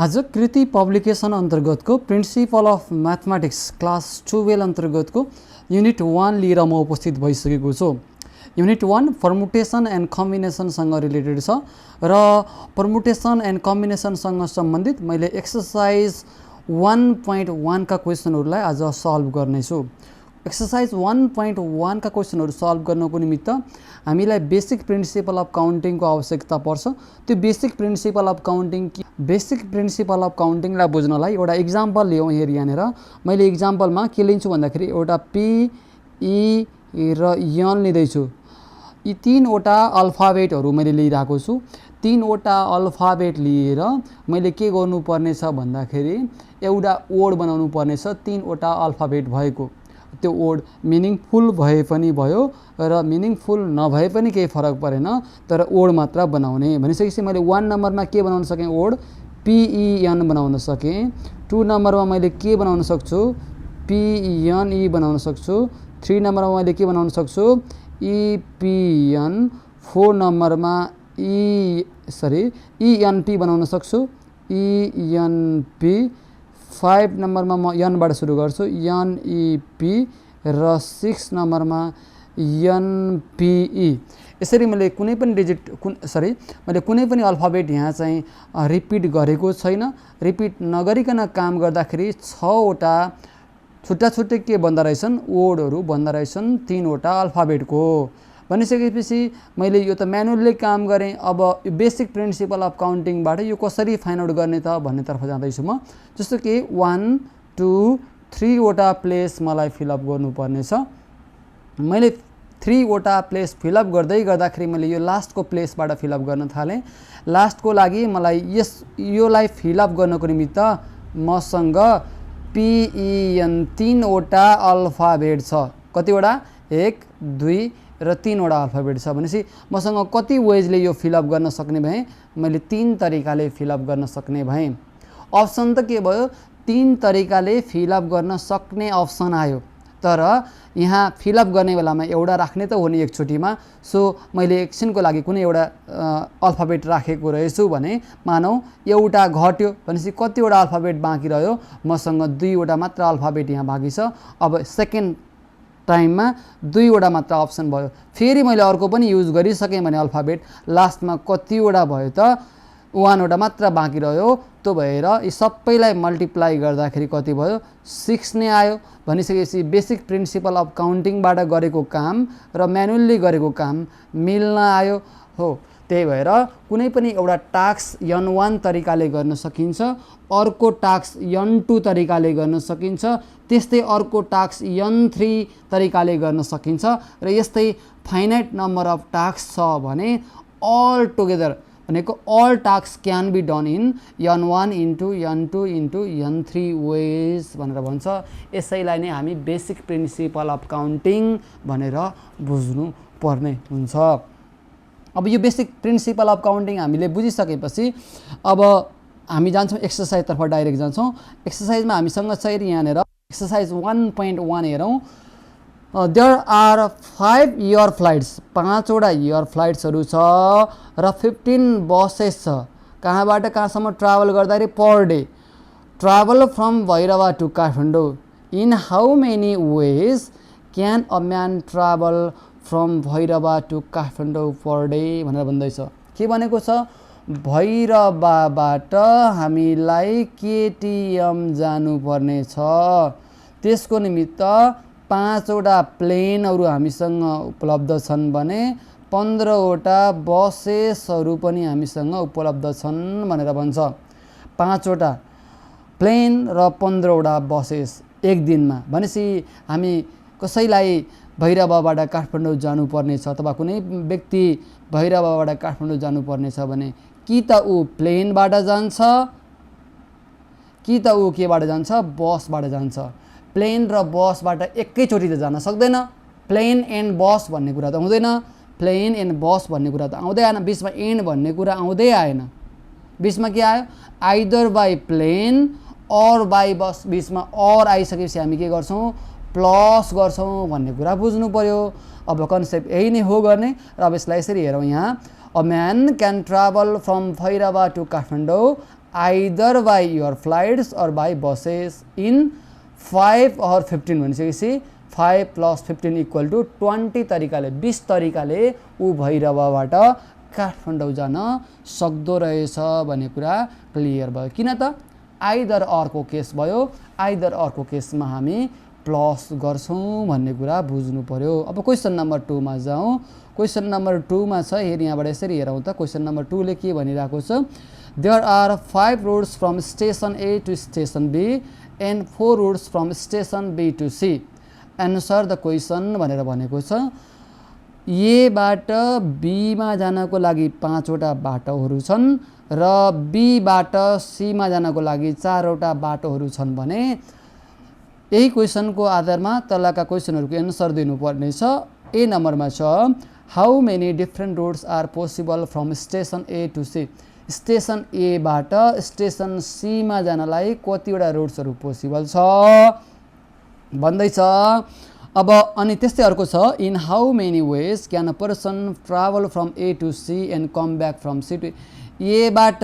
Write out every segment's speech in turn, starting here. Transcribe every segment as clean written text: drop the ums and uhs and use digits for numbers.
आज कृति पब्लिकेसन अन्तर्गतको प्रिन्सिपल अफ म्याथमेटिक्स क्लास 12 अन्तर्गतको युनिट 1 लिएर म उपस्थित भइसकेको छु। युनिट 1 पर्मुटेसन एन्ड कम्बिनेसनसँग रिलेटेड छ र पर्मुटेसन एन्ड कम्बिनेसनसँग सम्बन्धित मैले एक्सरसाइज 1.1 का क्वेसनहरूलाई आज सल्भ गर्नेछु। एक्सरसाइज 1.1 का क्वेसनहरू सल्भ गर्नको निमित्त हामीलाई बेसिक प्रिन्सिपल अफ काउन्टिङको आवश्यकता पर्छ। त्यो बेसिक प्रिन्सिपल अफ काउन्टिङलाई बुझ्नलाई एउटा इक्जाम्पल लियौँ। यहाँनिर मैले इक्जाम्पलमा के लिन्छु भन्दाखेरि एउटा पी ई र यन लिँदैछु। यी तीनवटा अल्फाबेटहरू मैले लिइरहेको छु। तीनवटा अल्फाबेट लिएर मैले के गर्नुपर्ने छ भन्दाखेरि एउटा वर्ड बनाउनु पर्नेछ। तीनवटा अल्फाबेट भएको त्यो वर्ड मिनिङफुल भए पनि भयो र मिनिङफुल नभए पनि केही फरक परेन, तर वर्ड मात्र बनाउने। भनिसकेपछि मैले 1 नम्बरमा के बनाउन सकेँ, वर्ड पिइएन बनाउन सकेँ। 2 नम्बरमा मैले के बनाउन सक्छु, पिएनई बनाउन सक्छु। 3 नम्बरमा मैले के बनाउन सक्छु, इपिएन। 4 नम्बरमा इएनपी बनाउन सक्छु, इएनपी। 5 नम्बरमा म यनबाट सुरु गर्छु, एनइपी। र 6 नम्बरमा एनपिई। यसरी मैले कुनै पनि मैले कुनै पनि अल्फाबेट यहाँ चाहिँ रिपिट गरेको छैन। रिपिट नगरिकन काम गर्दाखेरि 6वटा छुट्टा छुट्टै के बन्दा रहेछन्, वर्डहरू बन्दा रहेछन् तीनवटा अल्फाबेटको। भनिसकेपछि मैले यो त म्यानुअली काम गरेँ। अब यो बेसिक प्रिन्सिपल अफ काउन्टिङबाट यो कसरी फाइन्ड आउट गर्ने त भन्नेतर्फ जाँदैछु म। जस्तो कि 1 2 3वटा प्लेस मलाई फिलअप गर्नुपर्ने छ। मैले 3वटा प्लेस फिलअप गर्दाखेरि मैले यो लास्टको प्लेसबाट फिलअप गर्न थालेँ। लास्टको लागि मलाई योलाई फिलअप गर्नको निमित्त मसँग पिइएन 3वटा अल्फाबेट छ। कतिवटा, 1 2 र 3वटा अल्फाबेट छ। भनेपछि मसँग कति वेजले यो फिलअप गर्न सक्ने भएँ, मैले 3 तरिकाले फिलअप गर्न सक्ने भएँ। अप्सन त के भयो, 3 तरिकाले फिलअप गर्न सक्ने अप्सन आयो। तर यहाँ फिलअप गर्ने बेलामा एउटा राख्ने त हो नि एकचोटिमा। सो मैले एकछिनको लागि कुनै एउटा अल्फाबेट राखेको रहेछु भने मानौ एउटा घट्यो भनेपछि कतिवटा अल्फाबेट बाँकी रह्यो, मसँग 2वटा मात्र अल्फाबेट यहाँ बाँकी छ। अब सेकेन्ड टाइममा 2वटा मात्र अप्सन भयो। फेरि मैले अर्को पनि युज गरिसकेँ भने अल्फाबेट लास्टमा कतिवटा भयो त, 1वटा मात्र बाँकी रह्यो। त्यो भएर यी सबैलाई मल्टिप्लाई गर्दाखेरि कति भयो, 6 नै आयो। भनिसकेपछि बेसिक प्रिन्सिपल अफ काउन्टिङबाट गरेको काम र म्यानुअली गरेको काम मिल्न आयो हो। त्यही भएर कुनै पनि एउटा टास्क N1 तरिकाले गर्न सकिन्छ, अर्को टास्क N2 तरिकाले गर्न सकिन्छ, त्यस्तै अर्को टास्क N3 तरिकाले गर्न सकिन्छ। र यस्तै फाइनाइट नम्बर अफ टास्क छ भने अल टुगेदर भनेको all task can be done in N1 into N2 into N3 ways भनेर भन्छ। यसैलाई नै हामी बेसिक प्रिन्सिपल अफ काउन्टिङ भनेर बुझ्नु पर्ने हुन्छ। अब यो बेसिक प्रिन्सिपल अफ काउन्टिङ हामीले बुझिसकेपछि अब हामी जान्छौँ एक्सरसाइजतर्फ डाइरेक्ट जान्छौँ। एक्सरसाइजमा हामीसँग चाहिँ यहाँनिर एक्सरसाइज 1.1 हेरौँ। देयर आर 5 एयर फ्लाइट्स, 5वटा एयर फ्लाइट्सहरू छ र 15 बसेस छ। कहाँबाट कहाँसम्म ट्राभल गर्दाखेरि per day travel from Bhairahawa to Kathmandu. In how many ways can a man travel from Bhairahawa to Kathmandu per day भनेर भन्दैछ। के भनेको छ, भैरवाबाट हामीलाई केटिएम जानुपर्ने छ। त्यसको निमित्त 5वटा प्लेनहरू हामीसँग उपलब्ध छन् भने 15वटा बसेसहरू पनि हामीसँग उपलब्ध छन् भनेर भन्छ। 5वटा प्लेन र 15वटा बसेस एक दिनमा। भनेपछि हामी कसैलाई भैरवाबाट काठमाडौँ जानुपर्ने छ अथवा कुनै व्यक्ति भैरवाबाट काठमाडौँ जानुपर्ने छ भने कि त ऊ प्लेनबाट जान्छ कि त ऊ केबाट जान्छ, बसबाट जान्छ। प्लेन र बसबाट एकैचोटि त जान सक्दैन। प्लेन एन्ड बस भन्ने कुरा त हुँदैन, प्लेन एन्ड बस भन्ने कुरा त आउँदै आएन, बिचमा एन्ड भन्ने कुरा आउँदै आएन। बिचमा के आयो, either by plane or by bus. बिचमा अर आइसकेपछि हामी के गर्छौँ, प्लस गर्छौँ भन्ने कुरा बुझ्नु पर्यो। अब कन्सेप्ट यही नै हो गर्ने। र अब यसलाई यसरी हेरौँ यहाँ, a man can travel from Bhairahawa to Kathmandu either by your flights or by buses in 5 or 15 भनिसकेपछि 5 + 15 इक्वल टु 20 तरिकाले 20 तरिकाले ऊ भैरवबाट काठमाडौँ जान सक्दो रहेछ भन्ने कुरा क्लियर भयो। किन त आइदर अरको केस भयो, आइदर अरको केसमा हामी प्लस गर्छौँ भन्ने कुरा बुझ्नु पर्यो। अब क्वेसन नम्बर 2 मा जाउँ। क्वेसन नम्बर 2 मा छ, हेर यहाँबाट यसरी हेरौँ त। क्वेसन नम्बर 2 ले के भनिरहेको छ, there are 5 routes from station A to station B and 4 routes from station B to C, answer the question भनेर भनेको छ। ए बाट बी मा जानको लागि 5 वटा बाटोहरू छन् र बी बाट सी मा जानको लागि 4 वटा बाटोहरू छन् भने यही क्वेसनको आधारमा तलका क्वेसनहरूको एन्सर दिनुपर्ने छ। ए नम्बरमा छ, how many different roads are possible from station A to C, station A बाट स्टेसन सी मा जानलाई कतिवटा रोड्सहरू पोसिबल छ भन्दैछ। अब अनि त्यस्तै अर्को छ, in how many ways can a person travel from A to C and come back from C to A बाट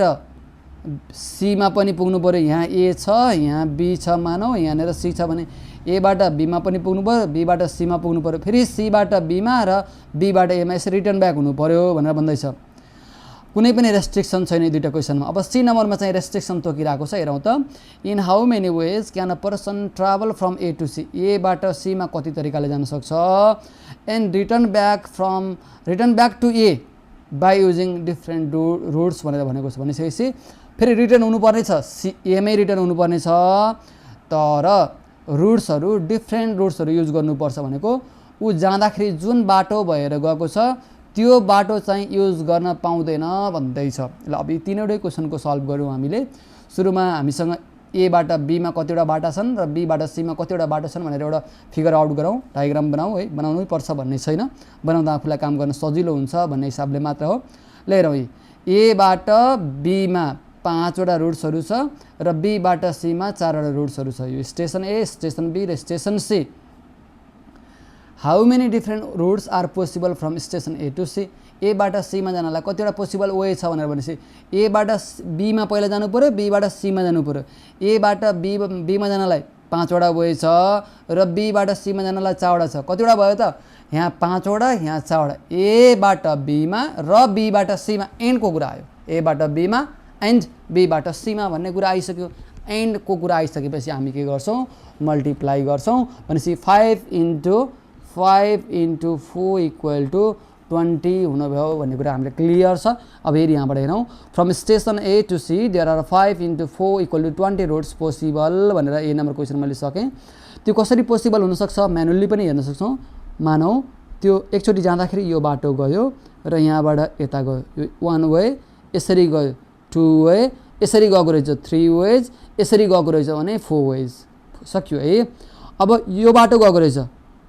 सी मा पनि पुग्नु पर्यो। यहाँ ए छ, यहाँ बी छ, मानौ यहाँनिर सी छ भने ए बाट बी मा पनि पुग्नु पर्यो, बी बाट सी मा पुग्नु पर्यो, फेरि सी बाट बी मा र बी बाट ए मा यसरी रिटर्न ब्याक हुनु पर्यो भनेर भन्दैछ। कुनै पनि रेस्ट्रिक्सन छैन यी दुईटा क्वेसनमा। अब सी नम्बरमा चाहिँ रेस्ट्रिक्सन तोकिरहेको छ, हेरौँ त। In how many ways can a person travel from A to C, A बाट सी मा कति तरिकाले जान सक्छ, and return back to A by using different roads भनेर भनेको छ। भनिसकेपछि फेरि रिटर्न हुनुपर्ने छ, सी एमै रिटर्न हुनुपर्ने छ, तर रुट्सहरू डिफ्रेन्ट रुट्सहरू युज गर्नुपर्छ भनेको ऊ जाँदाखेरि जुन बाटो भएर गएको छ त्यो बाटो चाहिँ युज गर्न पाउँदैन भन्दैछ। ल अब यी तीनवटै क्वेसनको सल्भ गऱ्यौँ हामीले। सुरुमा हामीसँग ए बाट बी मा कतिवटा बाटा छन् र बी बाट सी मा कतिवटा बाटो छन् भनेर एउटा फिगर आउट गरौँ, डायग्राम बनाऊ है, बनाउनै पर्छ भन्ने छैन, बनाउँदा आफूलाई काम गर्न सजिलो हुन्छ भन्ने हिसाबले मात्र हो। ल हेरौँ, ए बाट बी मा 5 वटा रुट्सहरू छ र बी बाट सी मा 4 वटा रुट्सहरू छ। यो स्टेसन ए, स्टेसन बी र station C. How many different routes are possible from station A to C, A बाट सी मा जानलाई कतिवटा पोसिबल वे छ भनेर भनेपछि ए बाट बी मा पहिला जानु पर्यो, बी बाट सी मा जानु पर्यो। ए बाट बी मा जानलाई 5 वटा वे छ र बी बाट सी मा जानलाई 4 वटा छ। कतिवटा भयो त, यहाँ 5 वटा, यहाँ 4 वटा। ए बाट बी मा र बी बाट सी मा एन्डको कुरा आयो, ए बाट बी मा एन्ड बी बाट सी मा भन्ने कुरा आइसक्यो। एन्डको कुरा आइसकेपछि हामी के गर्छौँ, मल्टिप्लाई गर्छौँ। भनेपछि 5 × 4 इक्वल टु 20 हुनुभयो भन्ने कुरा हामीले क्लियर छ। अब हेरि यहाँबाट हेरौँ, from station A to C there are 5 × 4 equal to 20 roads possible भनेर ए नम्बर क्वेसन मैले सकेँ। त्यो कसरी पोसिबल हुनसक्छ, म्यानुअली पनि हेर्न सक्छौँ। मानौ त्यो एकचोटि जाँदाखेरि यो बाटो गयो र यहाँबाट यता गयो, यो 1 वे, यसरी गयो 2 वे, यसरी गएको रहेछ 3 वेज, यसरी गएको रहेछ भने 4 वेज, सक्यो है। अब यो बाटो गएको रहेछ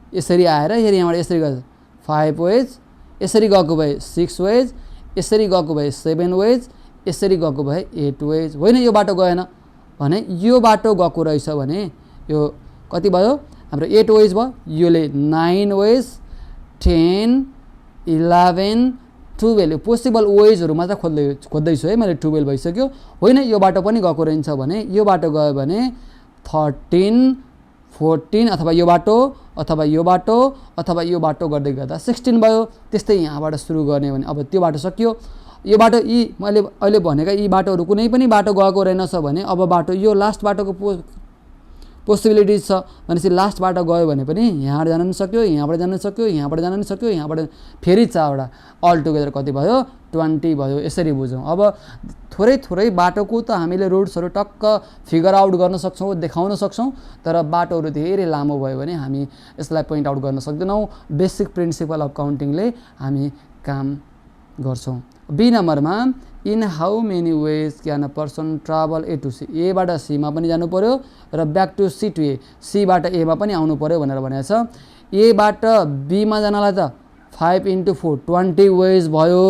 यसरी आएर फेरि यहाँबाट यसरी गयो 5 वेज, यसरी गएको भए 6 वेज, यसरी गएको भए 7 वेज, यसरी गएको भए 8 वेज। होइन यो बाटो गएन भने यो बाटो गएको रहेछ भने यो कति भयो हाम्रो 8 वेज भयो, योले 9 वेज, 10, 11, 12 पोसिबल वेजहरू मात्र खोज्दैछु है मैले। 12 भइसक्यो। होइन यो बाटो पनि गएको रहेछ भने यो बाटो गयो भने 13, 14 अथवा यो बाटो अथवा यो बाटो अथवा यो बाटो गर्दै गर्दा 16 भयो। त्यस्तै यहाँबाट सुरु गर्ने भने अब त्यो बाटो सकियो। यो बाटो यी मैले अहिले भनेका यी बाटोहरू कुनै पनि बाटो गएको रहेनछ भने अब बाटो यो लास्ट बाटोको पोसिबिलिटिज छ भनेपछि लास्ट बाटो गयो भने पनि यहाँबाट जान पनि सक्यो, यहाँबाट जान सक्यो, यहाँबाट जान पनि सक्यो, यहाँबाट फेरि 4 वटा, अल टुगेदर कति भयो 20 भयो। यसरी बुझौँ। अब थोरै बाटोको त हामीले रुट्सहरू टक्क फिगर आउट गर्न सक्छौँ, देखाउन सक्छौँ, तर बाटोहरू धेरै लामो भयो भने हामी यसलाई पोइन्ट आउट गर्न सक्दैनौँ। बेसिक प्रिन्सिपल अफ काउन्टिङले हामी काम गर्छौँ। बी नम्बरमा in how many ways can a person travel A to C, A बाट सी मा पनि जानु पर्यो र back to C to A, C बाट ए मा पनि आउनु पर्यो भनेर भनेको छ। ए बाट बी मा जानलाई त 5 × 4 20 वेज भयो,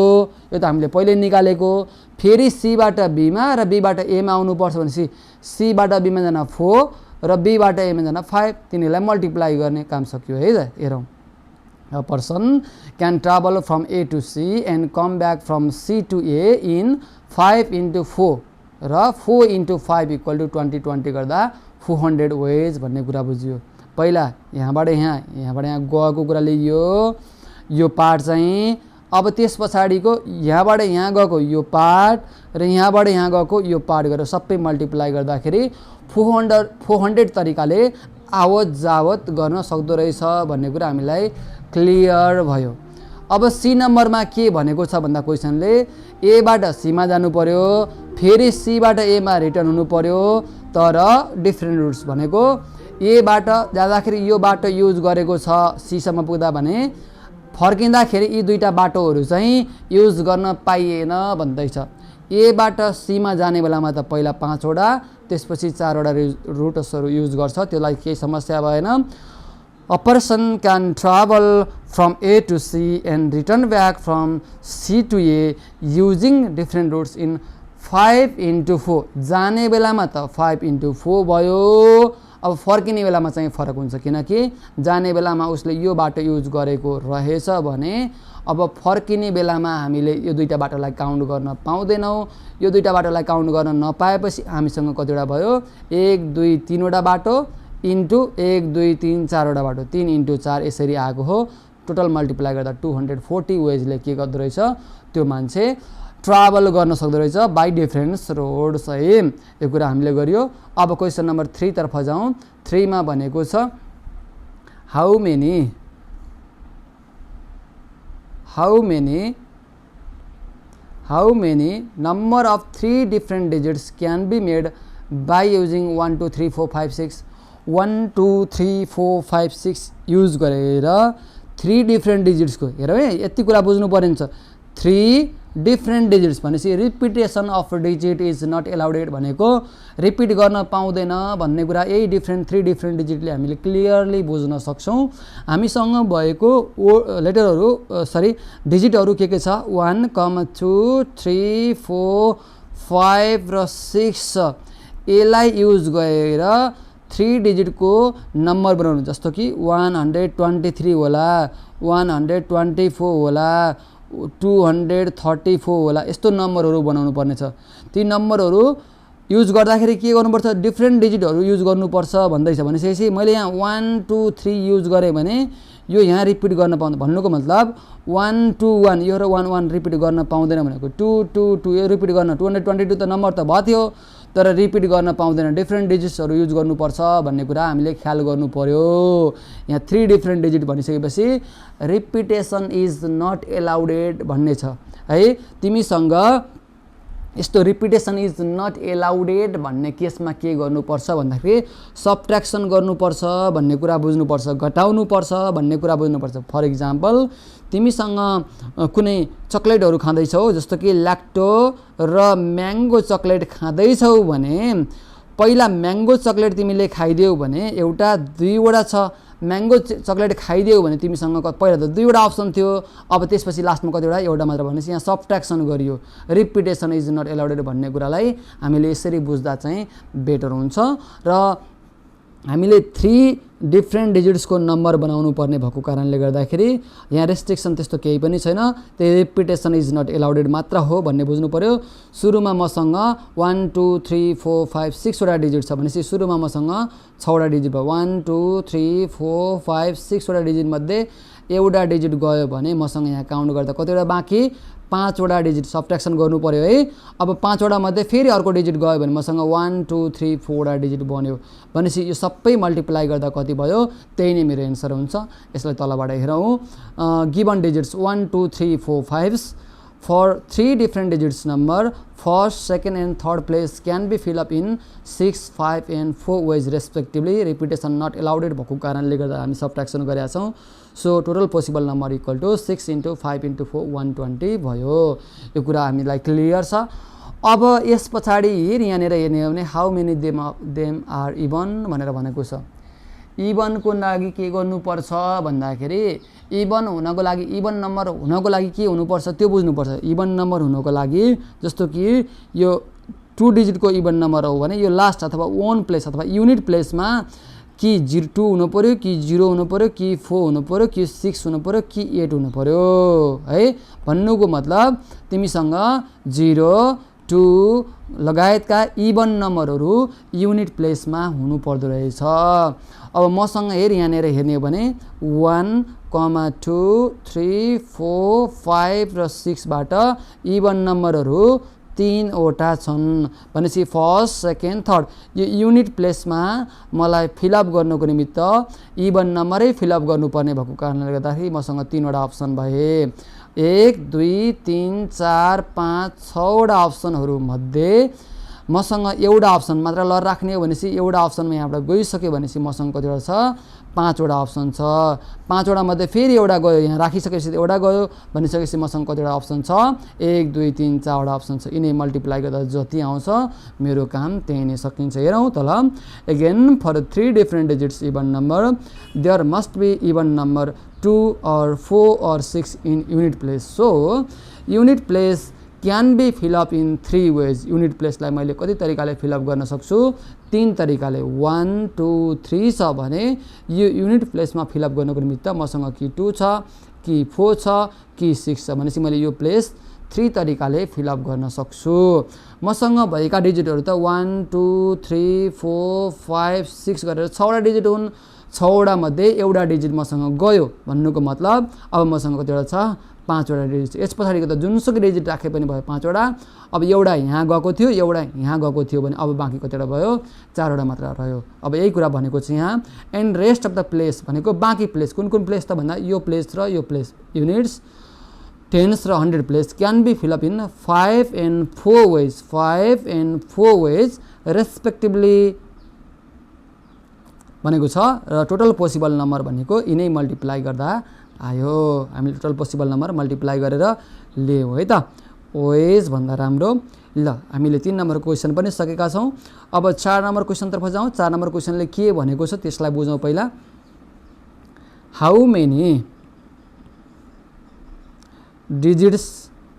यो त हामीले पहिले निकालेको। फेरि सी बाट बी मा र बी बाट ए मा आउनुपर्छ भनेपछि सी बाट बी मा जान 4 र बी बाट ए मा जान 5, तिनीलाई मल्टिप्लाई गर्ने काम सक्यो है त। हेरौँ, a person can travel from A to C and come back from C to A in 5 × 4 र 4 × 5 = 20 गर्दा 400 वेज भन्ने कुरा बुझियो। पहिला यहाँबाट यहाँबाट यहाँ गएको कुरा लिइयो यो पार्ट चाहिँ। अब त्यस पछाडिको यहाँबाट यहाँ गएको यो पार्ट र यहाँबाट यहाँ गएको यो पार्ट गरेर सबै मल्टिप्लाई गर्दाखेरि 400 तरिकाले आवत जावत गर्न सक्दो रहेछ भन्ने कुरा हामीलाई क्लियर भयो। अब सी नम्बरमा के भनेको छ भन्दा क्वेसनले ए बाट सी मा जानु पर्यो, फेरि सी बाट ए मा रिटर्न हुनु पर्यो, तर डिफ्रेन्ट रुट्स भनेको ए बाट जाँदाखेरि यो बाटो युज गरेको छ सी सम्म पुग्दा भने फर्किँदाखेरि यी दुईटा बाटोहरू चाहिँ युज गर्न पाइएन भन्दैछ। ए बाट सी मा जाने बेलामा त पहिला 5 वटा त्यसपछि 4 वटा रुट्सहरू युज गर्छ, त्यसलाई केही समस्या भएन। A person can travel from A to C and return back from C to A using different routes in 5 × 4 जाने बेलामा त 5 × 4 भयो। अब फर्किने बेलामा चाहिँ फरक हुन्छ किनकि जाने बेलामा उसले यो बाटो युज गरेको रहेछ भने अब फर्किने बेलामा हामीले यो दुईटा बाटोलाई काउन्ट गर्न पाउँदैनौँ। यो दुईटा बाटोलाई काउन्ट गर्न नपाएपछि हामीसँग कतिवटा भयो 1 2 3 वटा बाटो इन्टु 1 2 3 4 वटा बाटो 3 × 4 यसरी आएको हो। टोटल मल्टिप्लाई गर्दा 240 वेजले के गर्दो रहेछ त्यो मान्छे ट्राभल गर्न सक्दो रहेछ बाई डिफरेन्स रोड्स है। यो कुरा हामीले गरियो। अब क्वेसन नम्बर 3 तर्फ जाउँ। 3 मा भनेको छ how many number of 3 different digits can be made by using 1 2 3 4 5 6 1 2 3 4 5 6 use गरेर 3 डिफरेन्ट डिजिट्सको हेर है यति कुरा बुझ्नु पर्छ। 3 डिफरेन्ट डिजिट्स भनेपछि repetition of digit is not allowed भनेको रिपिट गर्न पाउँदैन भन्ने कुरा यही 3 डिफरेन्ट डिजिटले हामीले क्लियरली बुझ्न सक्छौँ। हामीसँग भएको लेटरहरू डिजिटहरू के छ 1 2 3 4 5 र 6 यसलाई युज गरेर 3 डिजिटको नम्बर बनाउनु जस्तो कि 123 होला 124 होला 234 होला यस्तो नम्बरहरू बनाउनु पर्नेछ। ती नम्बरहरू युज गर्दाखेरि के गर्नुपर्छ डिफरेन्ट डिजिटहरू युज गर्नुपर्छ भन्दैछ। भनेपछि मैले यहाँ 1 2 3 युज गरेँ भने यो यहाँ रिपिट गर्न पाउँदैन भन्नुको मतलब 1 2 1 यो र 1 1 रिपिट गर्न पाउँदैन भनेको 2 2 2 यो रिपिट गर्न 222 त नम्बर त भयो तर रिपिट गर्न पाउँदैन डिफरेन्ट डिजिट्सहरू युज गर्नुपर्छ भन्ने कुरा हामीले ख्याल गर्नु पर्यो। यहाँ 3 डिफरेन्ट डिजिट भनिसकेपछि रिपिटेसन इज नट एलाउडेड भन्ने छ है। तिमीसँग यस्तो रिपिटेसन इज नट एलाउडेड भन्ने केसमा के गर्नुपर्छ भन्दाखेरि सबट्र्याक्सन गर्नुपर्छ भन्ने कुरा बुझ्नुपर्छ, घटाउनुपर्छ भन्ने कुरा बुझ्नुपर्छ। फर इक्जाम्पल तिमीसँग कुनै चक्लेटहरू खाँदैछौ जस्तो कि ल्याक्टो र म्याङ्गो चक्लेट खाँदैछौ भने पहिला म्याङ्गो चक्लेट तिमीले खाइदियौ भने एउटा 2 वटा छ, म्याङ्गो चक्लेट खाइदियौ भने तिमीसँग पहिला त 2 वटा अप्सन थियो अब त्यसपछि लास्टमा कतिवटा एउटा मात्र भनेपछि यहाँ सबट्र्याक्सन गरियो। रिपिटेसन इज नट एलाउडेड भन्ने कुरालाई हामीले यसरी बुझ्दा चाहिँ बेटर हुन्छ र हामीले 3 डिफरेन्ट डिजिट्सको नम्बर बनाउनु पर्ने भएको कारणले गर्दाखेरि यहाँ रेस्ट्रिक्सन त्यस्तो केही पनि छैन। त्यही रिपिटेसन इज नट एलाउडेड मात्र हो भन्ने बुझ्नु पर्यो। सुरुमा मसँग 1 2 3 4 5 6 वटा डिजिट छ भनेपछि सुरुमा मसँग 6 वटा डिजिट भयो 1 2 3 4 5 6 वटा डिजिट मध्ये एउटा डिजिट गयो भने मसँग यहाँ काउन्ट गर्दा कतिवटा बाँकी 5 वटा डिजिट सबट्र्याक्सन गर्नु पर्यो है। अब 5 वटा मध्ये फेरि अर्को डिजिट गयो भने मसँग 1 2 3 4 वटा डिजिट बन्यो भनेपछि यो सबै मल्टिप्लाई गर्दा कति भयो त्यही नै मेरो एन्सर हुन्छ। यसलाई तलबाट हेरौँ। Given digits 1 2 3 4 5 for 3 different digits number first, second and third place can be filled up in 6, 5 and 4 ways respectively. Repetition not allowed भएको कारणले गर्दा हामी सबट्र्याक्सन गरेका छौं। So total possible number equal to 6 × 5 × 4 120 भयो। यो कुरा हामीलाई क्लियर छ। अब यस पछाडी यहाँनिर हेर्ने हो भने how many them are even भनेर भनेको छ। इभन को लागि के गर्नुपर्छ भन्दाखेरि इभन हुनको लागि इभन नम्बर हुनको लागि के हुनुपर्छ त्यो बुझ्नुपर्छ। इभन नम्बर हुनको लागि जस्तो कि यो 2 डिजिट को इभन नम्बर हो भने यो लास्ट अथवा ओन प्लेस अथवा युनिट प्लेसमा कि 2 हुनु पर्यो कि 0 हुनु पर्यो कि 4 हुनु पर्यो कि 6 हुनु पर्यो कि 8 हुनु पर्यो है। भन्नुको मतलब तिमीसँग 0 2 लगायतका इभन नम्बरहरू युनिट प्लेसमा हुनु पर्दो रहेछ। अब मसँग हेर यहाँनिर हेर्ने हो भने 1, 2, 3, 4, 5 र 6 बाट इभन नम्बरहरू 3 वटा छन् भनेपछि फर्स्ट, सेकेन्ड, थर्ड यो युनिट प्लेसमा मलाई फिलअप गर्नको निमित्त इभन नम्बरै फिलअप गर्नुपर्ने भएको कारणले गर्दाखेरि मसँग 3 वटा अप्सन भए। 1, 2, 3, 4, 5, 6 वटा अप्सनहरू मध्ये मसँग एउटा अप्सन मात्र ल राख्ने हो भनेपछि एउटा अप्सनमा यहाँबाट गइसक्यो भनेपछि मसँग कतिवटा छ 5 वटा अप्सन छ। 5 वटा मध्ये फेरि एउटा गयो, यहाँ राखिसकेपछि एउटा गयो भनिसकेपछि मसँग कतिवटा अप्सन छ 1, 2, 3, 4 वटा अप्सन छ। यिनै मल्टिप्लाई गर्दा जति आउँछ मेरो काम त्यही नै सकिन्छ। हेरौँ तल again for 3 different digits even number there must be even number 2 or 4 or 6 in unit place. So unit place can be fill up in 3 ways. Unit place लाई मैले कति तरिकाले फिलअप गर्न सक्छु 3 तरिकाले 1, 2, 3 छ भने यो युनिट प्लेसमा फिलअप गर्नको निमित्त मसँग कि 2 छ कि 4 छ कि 6 छ भनेपछि मैले यो प्लेस 3 तरिकाले फिलअप गर्न सक्छु। मसँग भएका डिजिटहरू त 1, 2, 3, 4, 5, 6 गरेर 6 वटा डिजिट हुन्। 6 वटा मध्ये एउटा डिजिट मसँग गयो भन्नुको मतलब अब मसँग कतिवटा छ 5 वटा डिजिट। यस पछाडिको त जुनसुकै डिजिट राखे पनि भयो 5 वटा। अब एउटा यहाँ गएको थियो, एउटा यहाँ गएको थियो भने अब बाँकी कतिवटा भयो 4 वटा मात्र रह्यो। अब यही कुरा भनेको छ यहाँ and rest of the place भनेको बाँकी प्लेस कुन कुन प्लेस त भन्दा यो प्लेस र यो प्लेस युनिट्स, टेन्स र 100 place can be fill up in 5 and 4 ways, 5 and 4 ways respectively भनेको छ। र टोटल पोसिबल नम्बर भनेको यिनै मल्टिप्लाई गर्दा आयो। हामीले टोटल पोसिबल नम्बर मल्टिप्लाई गरेर ल्यायौँ है त। वेज भन्दा राम्रो। ल हामीले 3 नम्बर क्वेसन पनि सकेका छौँ। अब 4 नम्बर क्वेसनतर्फ जाउँ। 4 नम्बर क्वेसनले के भनेको छ त्यसलाई बुझौँ पहिला। How many digits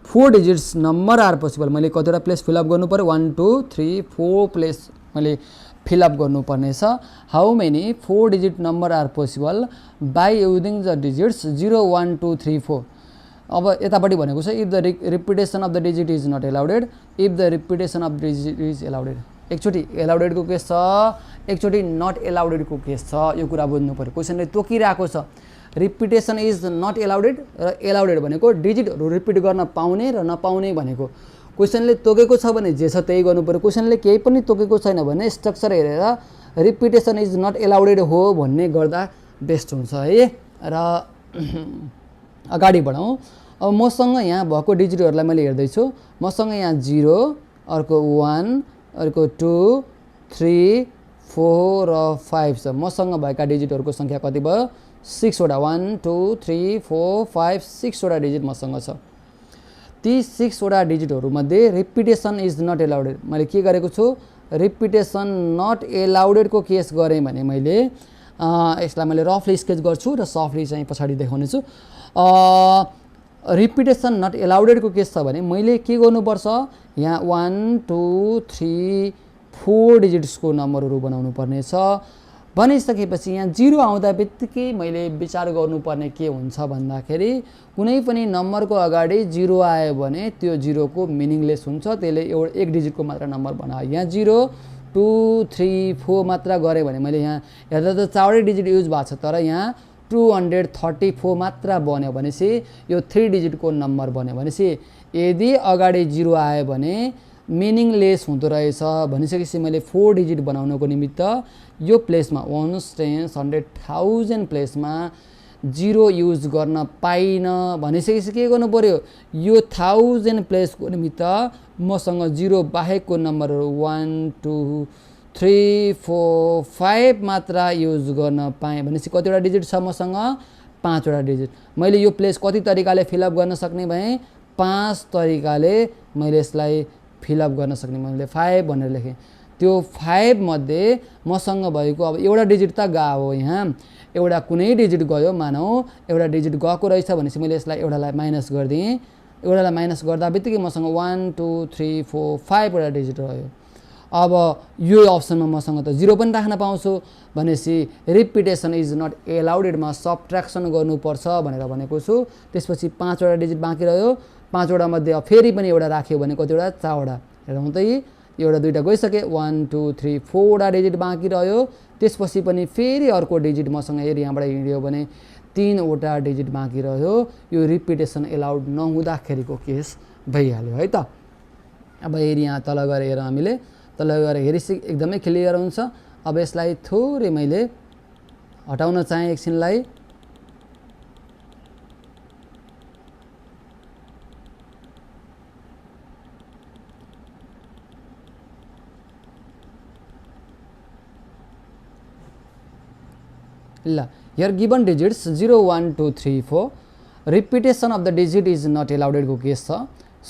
4 digits number are possible. मैले कतिवटा प्लेस फिलअप गर्नु पर्यो 1, 2, 3, 4 प्लेस मैले फिलअप गर्नुपर्ने छ। How many 4 digit number are possible by using the digits 0, 1, 2, 3, 4। अब यतापट्टि भनेको छ if the repetition of the digit is not allowed, if the repetition of digit is allowed. एकचोटि एलाउडेडको केस छ, एकचोटि नट एलाउडेडको केस छ। यो कुरा बुझ्नु पर्यो। क्वेसनले तोकिरहेको छ रिपिटेसन इज नट एलाउडेड र एलाउडेड भनेको डिजिटहरू रिपिट गर्न पाउने र नपाउने भनेको। क्वेसनले तोकेको छ भने जे छ त्यही गर्नु पर्यो। क्वेसनले केही पनि तोकेको छैन भने स्ट्रक्चर हेरेर रिपिटेसन इज नट एलाउडेड हो भन्ने गर्दा बेस्ट हुन्छ है। र अगाडि बढौँ। अब मसँग यहाँ भएको डिजिटहरूलाई मैले हेर्दैछु। मसँग यहाँ 0, अर्को 1, अर्को 2, 3, 4 र 5 छ। मसँग भएका डिजिटहरूको सङ्ख्या कति भयो 6 वटा। 1, 2, 3, 4, 5, 6 वटा डिजिट मसँग छ। ती 6 वटा डिजिटहरूमध्ये रिपिटेसन इज नट एलाउडेड मैले के गरेको छु रिपिटेसन नट एलाउडेडको केस गरेँ भने मैले यसलाई मैले रफली स्केच गर्छु र सफ्टली चाहिँ पछाडि देखाउने छु। रिपिटेसन नट एलाउडेडको केस छ भने मैले के गर्नुपर्छ यहाँ 1, 2, 3, 4 डिजिट्सको नम्बरहरू बनाउनु पर्ने छ। भनिसकेपछि यहाँ 0 आउँदा बित्तिकै मैले विचार गर्नुपर्ने के हुन्छ भन्दाखेरि कुनै पनि नम्बरको अगाडि 0 आयो भने त्यो 0 को मिनिङलेस हुन्छ। त्यसले एउटा एक डिजिटको मात्र नम्बर बनायो। यहाँ 0, 2, 3, 4 मात्र गरेँ भने मैले यहाँ हेर्दा त 4 डिजिट युज भएको छ तर यहाँ 234 मात्र बन्यो भनेपछि यो 3 डिजिटको नम्बर बन्यो भनेपछि यदि अगाडि 0 आयो भने मिनिङलेस हुँदो रहेछ भनिसकेपछि मैले 4 डिजिट बनाउनको निमित्त यो प्लेसमा 1, 10, 100, 1000 प्लेसमा 0 युज गर्न पाइन भनिसकेपछि के गर्नु पर्यो यो 1000 प्लेसको निमित्त मसँग 0 बाहेकको नम्बरहरू 1, 2, 3, 4, 5 मात्र युज गर्न पाएँ भनेपछि कतिवटा डिजिट छ मसँग 5 वटा डिजिट। मैले यो प्लेस कति तरिकाले फिलअप गर्न सक्ने भएँ 5 तरिकाले मैले यसलाई फिलअप गर्न सक्ने। मैले 5 भनेर लेखेँ। त्यो 5 मध्ये मसँग भएको अब एउटा डिजिट त गयो यहाँ एउटा कुनै डिजिट गयो मानौ एउटा डिजिट गएको रहेछ भनेपछि मैले यसलाई एउटालाई माइनस गरिदिएँ। एउटालाई माइनस गर्दा बित्तिकै मसँग 1, 2, 3, 4, 5 वटा डिजिट रह्यो। अब यो अप्सनमा मसँग त 0 पनि राख्न पाउँछु भनेपछि रिपिटेसन इज नट एलाउडेडमा सबट्र्याक्सन गर्नुपर्छ भनेर भनेको छु। त्यसपछि 5 वटा डिजिट बाँकी रह्यो। 5 वटा मध्ये फेरि पनि एउटा राख्यो भने कतिवटा 4 वटा हेरौँ त एउटा दुईटा गइसके 1 2 3 4 वटा डिजिट बाँकी रह्यो त्यसपछि पनि फेरि अर्को डिजिट मसँग हेरी यहाँबाट हिँड्यो भने 3 वटा डिजिट बाँकी रह्यो यो रिपिटेसन एलाउड नहुँदाखेरिको केस भइहाल्यो है त अब हेरी यहाँ तल गएर हेरौँ हामीले तल गएर हेरी एकदमै क्लियर हुन्छ अब यसलाई थोरै मैले हटाउन चाहे एकछिनलाई ल here given digits 0 1 2 3 4 repetition of the digit is not allowed को केस छ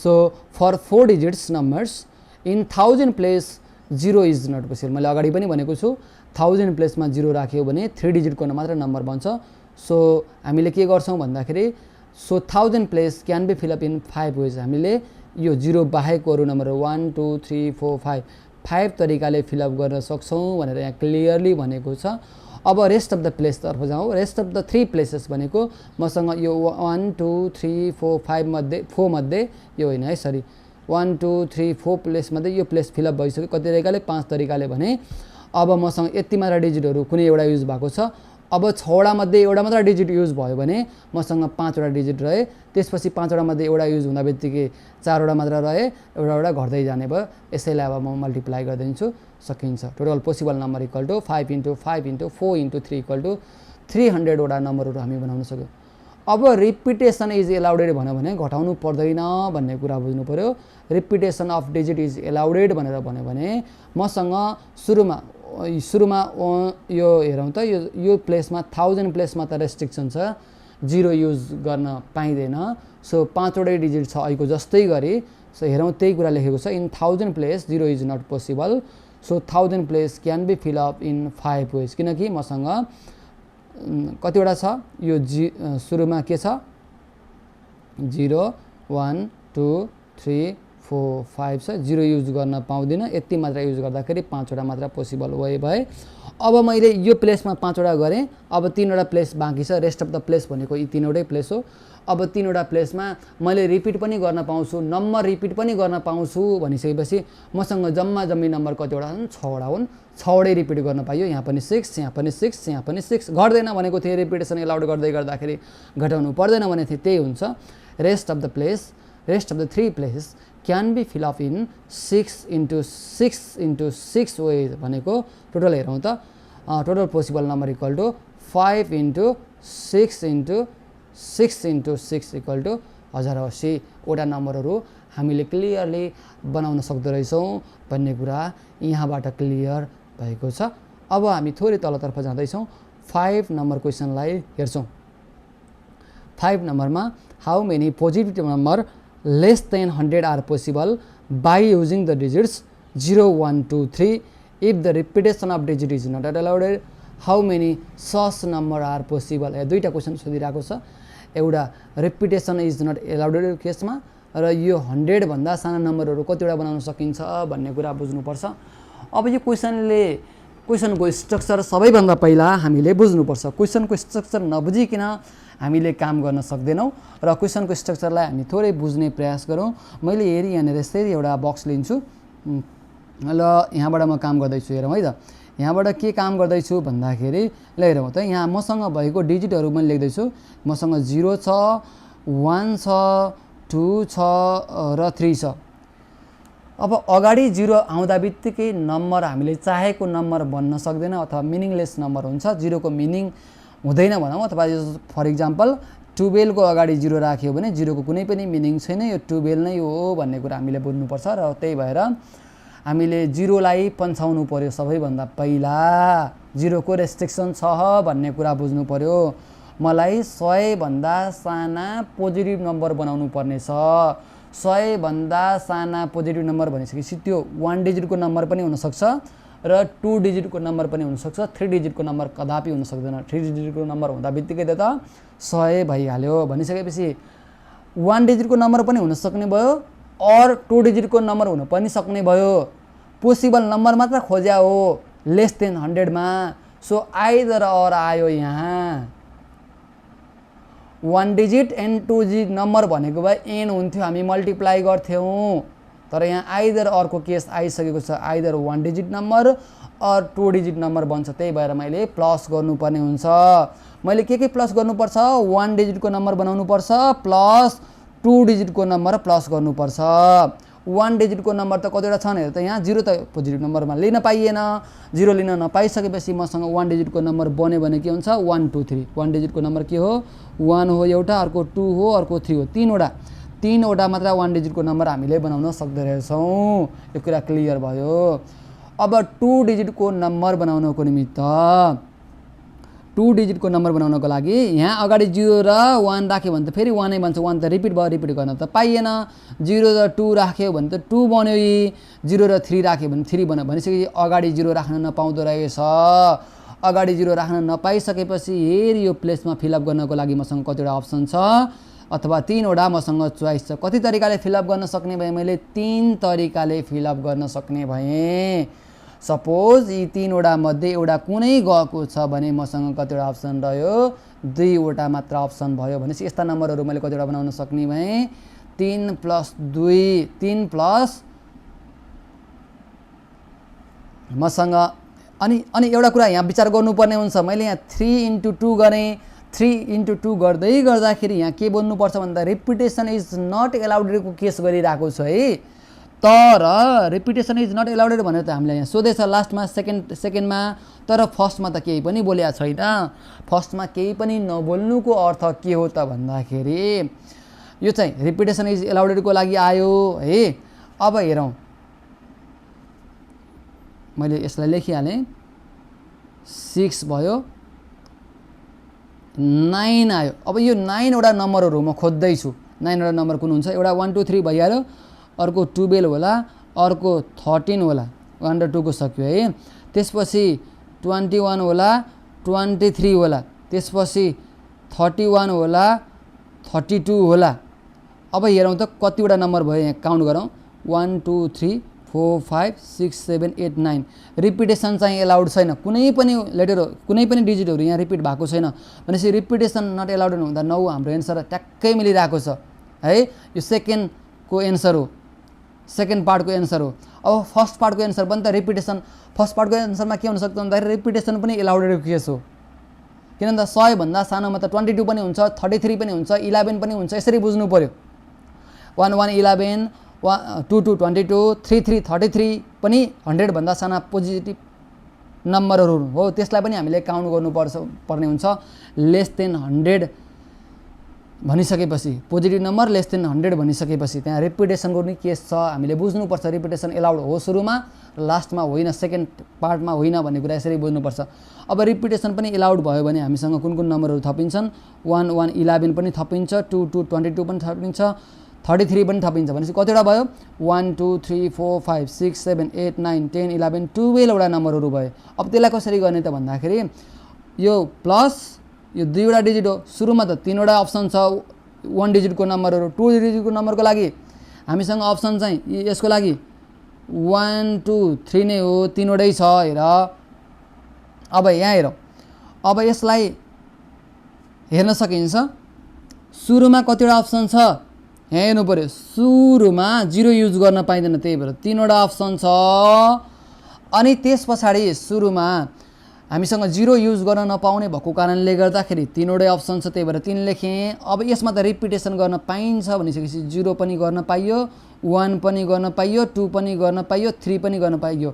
so for 4 digits numbers in 1000 place 0 is not possible मैले अगाडि पनि भनेको छु 1000 प्लेस मा 0 राख्यो भने 3 डिजिट को मात्र नम्बर बन्छ सो हामीले के गर्छौं भन्दाखेरि so 1000 place can be fill up in 5 ways हामीले यो 0 बाहेकको अरु नम्बर 1 2 3 4 5 5 तरिकाले फिल अप गर्न सक्छौं भनेर यहाँ क्लियरली भनेको छ अब रेस्ट अफ द प्लेस तर्फ जाउँ रेस्ट अफ द 3 प्लेसेस भनेको मसँग यो 1 2 3 4 5 मध्ये 4 मध्ये यो हैन है सरी 1 2 3 4 प्लेस मध्ये यो प्लेस फिल अप भइसक्यो कति तरिकाले 5 तरिकाले भने अब मसँग यति मात्र डिजिटहरु कुनै एउटा युज भएको छ अब 6 वटा मध्ये एउटा मात्र डिजिट युज भयो भने मसँग 5 वटा डिजिट रहे त्यसपछि 5 वटा मध्ये एउटा युज हुँदा बित्तिकै 4 वटा मात्र रहे एउटा एउटा घट्दै जाने भयो यसैले अब म मल्टिप्लाई गर्दिन्छु सकिन्छ total possible number equal to 5 * 5 * 4 * 3 equal to 300 वटा नम्बरहरु हामी बनाउन सक्यौ अब रिपिटेसन इज एलाउडेड भन्यो भने घटाउनु पर्दैन भन्ने कुरा बुझ्नु पर्यो रिपिटेसन अफ डिजिट इज एलाउडेड भनेर भन्यो भने मसँग सुरुमा यो हेरौँ त यो प्लेसमा 1000 प्लेसमा त रेस्ट्रिक्सन छ 0 युज गर्न पाइदैन सो 5 वटै डिजिट छ अहिलेको जस्तै गरी सो हेरौँ त्यही कुरा लेखेको छ in 1000 place 0 is not possible so 1000 place can be fill up in 5 ways किनकि मसँग कतिवटा छ यो सुरुमा के छ 0 1 2 3 4 5 छ 0 युज गर्न पाउँदिन यति मात्र युज गर्दाखेरि 5 वटा मात्र पोसिबल भए अब मैले यो प्लेसमा 5 वटा गरे अब 3 वटा प्लेस बाँकी छ रेस्ट अफ द प्लेस भनेको यी 3 वटै प्लेस हो अब 3 वटा प्लेसमा मैले रिपिट पनि गर्न पाउँछु नम्बर रिपिट पनि गर्न पाउँछु भनिसकेपछि मसँग जम्मी नम्बर कतिवटा छन् 6 वटा हुन् 6 वटै रिपिट गर्न पाइयो यहाँ पनि 6 यहाँ पनि 6 यहाँ पनि 6 घट्दैन भनेको थिए रिपिटेसन एलाउड गर्दै गर्दाखेरि घटाउनु पर्दैन भने थिए त्यही हुन्छ rest of the 3 places can be fill up in 6 * 6 * 6 ways भनेको टोटल हेरौँ त total possible number equal to 5 * 6 * 6 * 6 equal to 1080 वटा नम्बरहरु हामीले क्लियरली बनाउन सक्दो रहेछौं भन्ने कुरा यहाँबाट क्लियर भएको छ अब हामी थोरै तलतर्फ जाँदै छौं 5 नम्बर क्वेशनलाई हेर्छौं 5 नम्बरमा how many positive number less than 100 are possible by using the digits 0 1 2 3 if the repetition of digit is not allowed how many such number are possible दुईटा क्वेशन सोधिरहेको छ एउटा रिपिटेसन इज नट एलाउडेड केसमा र यो 100 भन्दा साना नम्बरहरु कतिवटा बनाउन सकिन्छ भन्ने कुरा बुझ्नु पर्छ अब यो क्वेशनको स्ट्रक्चर सबैभन्दा पहिला हामीले बुझ्नु पर्छ क्वेशनको स्ट्रक्चर नबुझिकिन हामीले काम गर्न सक्दैनौ र क्वेशनको स्ट्रक्चरलाई हामी थोरै बुझ्ने प्रयास गरौँ मैले हेरी यहाँ यसरी एउटा बक्स लिन्छु ल यहाँबाट म काम गर्दै छु हेरौँ है त यहाँबाट के काम गर्दै छु भन्दाखेरि ल हेरौँ त यहाँ मसँग भएको डिजिटहरु मैले लेख्दै छु मसँग 0 छ 1 छ 2 छ र 3 छ अब अगाडि 0 आउँदा बित्तिकै नम्बर हामीले चाहेको नम्बर बन्न सक्दैन अथवा मिनिङलेस नम्बर हुन्छ 0 को मिनिङ हुँदैन भनौं अथवा फर एक्जाम्पल 12 को अगाडि 0 राख्यो भने 0 को कुनै पनि मिनिङ छैन यो 12 नै हो भन्ने कुरा हामीले बुझ्नु पर्छ र त्यही भएर हामीले 0 लाई पन्छाउनु पर्यो सबैभन्दा पहिला 0 को रेस्ट्रिक्सन छ भन्ने कुरा बुझ्नु पर्यो मलाई 100 भन्दा साना पोजिटिभ नम्बर बनाउनु पर्ने छ 100 भन्दा साना पोजिटिभ नम्बर भनिसकेपछि त्यो 1 डिजिट को नम्बर पनि हुन सक्छ र 2 डिजिट को नम्बर पनि हुन सक्छ 3 डिजिट को नम्बर कदापि हुन सक्दैन 3 डिजिट को नम्बर हुँदा बित्तिकै त 100 भइहाल्यो भनिसकेपछि 1 डिजिट को नम्बर पनि हुन सक्ने भयो और 2 डिजिट को नम्बर हुन पनि सक्ने भयो पोसिबल नम्बर मात्र खोज्या हो लेस देन 100 मा सो आइदर और आयो यहाँ 1 डिजिट एन्ड 2 डिजिट नम्बर भनेको भए n हुन्थ्यो हामी मल्टिप्लाई गर्थ्यौं तर यहाँ आइदर अर्को केस आइसकेको छ, either 1 digit number or 2 digit number बन्छ, त्यही भएर मैले प्लस गर्नुपर्ने हुन्छ। मैले के प्लस गर्नुपर्छ, 1 डिजिटको नम्बर बनाउनुपर्छ प्लस 2 डिजिटको नम्बर प्लस गर्नुपर्छ। 1 डिजिटको नम्बर त कतिवटा छन् हेर त, यहाँ 0 त पोजिटिभ नम्बरमा लिन पाइएन, 0 लिन नपाइसकेपछि मसँग 1 डिजिटको नम्बर बन्यो भने के हुन्छ 1 2 3। 1 डिजिटको नम्बर के हो, 1 हो एउटा, अर्को 2 हो, अर्को 3 हो, तीनवटा मात्र 1 डिजिटको नम्बर हामीले बनाउन सक्दै रहेछौँ। यो कुरा क्लियर भयो। अब 2 डिजिटको नम्बर बनाउनको निमित्त 2 डिजिटको नम्बर बनाउनको लागि यहाँ अगाडि 0 र 1 राख्यो भने त फेरि 1 नै बन्छ, 1 त रिपिट भयो, रिपिट गर्न त पाइएन। 0 र 2 राख्यो भने त 2 बन्यो, 0 र 3 राख्यो भने 3 बन्यो, भनेपछि अगाडि 0 राख्न नपाउँदो रहेछ। अगाडि 0 राख्न नपाइसकेपछि हेर यो प्लेसमा फिलअप गर्नको लागि मसँग कतिवटा अप्सन छ अथवा 3वटा मसँग चोइस छ। कति तरिकाले फिलअप गर्न सक्ने भए, मैले 3 तरिकाले फिलअप गर्न सक्ने भएँ। सपोज यी 3वटा मध्ये एउटा कुनै गएको छ भने मसँग कतिवटा अप्सन रह्यो, 2वटा मात्र अप्सन भयो। भनेपछि यस्ता नम्बरहरू मैले कतिवटा बनाउन सक्ने भएँ, 3 + 2, 3 प्लस मसँग अनि एउटा कुरा यहाँ विचार गर्नुपर्ने हुन्छ, मैले यहाँ 3 × 2 गरेँ। 3 × 2 गर्दै गर्दाखेरि यहाँ के बोल्नुपर्छ भन्दा रिपिटेसन इज नट एलाउडेडको केस गरिरहेको छु है। तर रिपिटेसन इज नट एलाउडेड भनेर त हामीलाई यहाँ सोधेछ लास्टमा सेकेन्डमा, तर फर्स्टमा त केही पनि बोलेको छैन। फर्स्टमा केही पनि नबोल्नुको अर्थ के हो त भन्दाखेरि यो चाहिँ रिपिटेसन इज एलाउडेडको लागि आयो है। अब हेरौँ, मैले यसलाई लेखिहालेँ, 6 भयो, 9 आयो। अब यो 9वटा नम्बरहरू म खोज्दैछु, 9वटा नम्बर कुन हुन्छ, एउटा 1 2 3 भइहाल्यो, अर्को 12 होला, अर्को 13 होला, 1 र 2 को सक्यो है। त्यसपछि 21 होला, 23 होला, त्यसपछि 31 होला, 32 होला। अब हेरौँ त कतिवटा नम्बर भयो, यहाँ काउन्ट गरौँ, 1 2 3 4 5 6 7 8 9। रिपिटेसन चाहिँ एलाउड छैन, कुनै पनि लेटर कुनै पनि डिजिटहरू यहाँ रिपिट भएको छैन, भनेपछि रिपिटेसन नट एलाउड हुँदा 9 हाम्रो एन्सर ट्याक्कै मिलिरहेको छ है। यो सेकेन्डको एन्सर हो, सेकेन्ड पार्टको एन्सर हो। अब फर्स्ट पार्टको एन्सर पनि त रिपिटेसन, फर्स्ट पार्टको एन्सरमा के हुनसक्छ भन्दाखेरि रिपिटेसन पनि एलाउडेड केस हो। किन भन्दा 100 भन्दा सानोमा त 22 पनि हुन्छ, 33 पनि हुन्छ, 11 पनि हुन्छ, यसरी बुझ्नु पर्यो। 1 1 11, 2 2 22, 3 3 33 पनि 100 भन्दा साना पोजिटिभ नम्बरहरू हो, त्यसलाई पनि हामीले काउन्ट पर्ने हुन्छ। लेस देन 100 भनिसकेपछि, पोजिटिभ नम्बर लेस देन 100 भनिसकेपछि त्यहाँ रिपिटेसन गर्ने केस छ, हामीले बुझ्नुपर्छ। रिपिटेसन एलाउड हो सुरुमा, लास्टमा होइन, सेकेन्ड पार्टमा होइन भन्ने कुरा यसरी बुझ्नुपर्छ। अब रिपिटेसन पनि एलाउड भयो भने हामीसँग कुन कुन नम्बरहरू थपिन्छन्, 1 1 11 पनि थपिन्छ, 2 2 22 पनि थपिन्छ, 33 पनि थपिन्छ। भनेपछि कतिवटा भयो, 1 2 3 4 5 6 7 8 9 10 11 12वटा नम्बरहरू भयो। अब त्यसलाई कसरी गर्ने त भन्दाखेरि यो प्लस यो 2वटा डिजिट हो, सुरुमा त 3वटा अप्सन छ 1 डिजिटको नम्बरहरू। 2 डिजिटको नम्बरको लागि हामीसँग अप्सन चाहिँ यसको लागि 1 2 3 नै हो, 3वटै छ हेर। अब यहाँ हेरौँ, अब यसलाई हेर्न सकिन्छ, सुरुमा कतिवटा अप्सन छ यहाँ हेर्नु पर्यो। सुरुमा 0 युज गर्न पाइँदैन, त्यही भएर 3वटा अप्सन छ। अनि त्यस पछाडि सुरुमा हामीसँग 0 युज गर्न नपाउने भएको कारणले गर्दाखेरि 3वटै अप्सन छ, त्यही भएर 3 लेखेँ। अब यसमा त रिपिटेसन गर्न पाइन्छ भनिसकेपछि 0 पनि गर्न पाइयो, 1 पनि गर्न पाइयो, 2 पनि गर्न पाइयो, 3 पनि गर्न पाइयो।